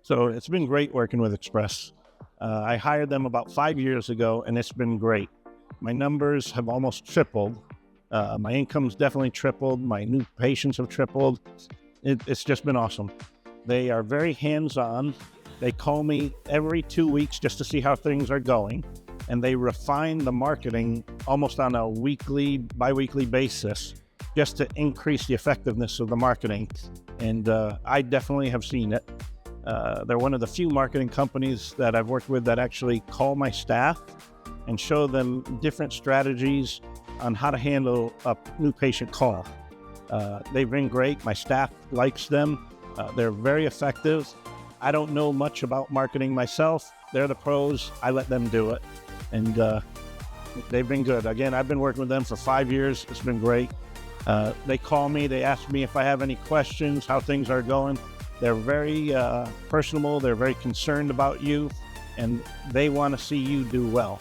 So it's been great working with Xpress. I hired them about 5 years ago, and it's been great. My numbers have almost tripled. My income's definitely tripled. My new patients have tripled. It's just been awesome. They are very hands-on. They call me every 2 weeks just to see how things are going, and they refine the marketing almost on a weekly, bi-weekly basis just to increase the effectiveness of the marketing. And I definitely have seen it. They're one of the few marketing companies that I've worked with that actually call my staff and show them different strategies on how to handle a new patient call. They've been great. My staff likes them. They're very effective. I don't know much about marketing myself. They're the pros. I let them do it. And they've been good. Again, I've been working with them for 5 years. It's been great. They call me. They ask me if I have any questions, how things are going. They're very personable. They're very concerned about you, and they want to see you do well.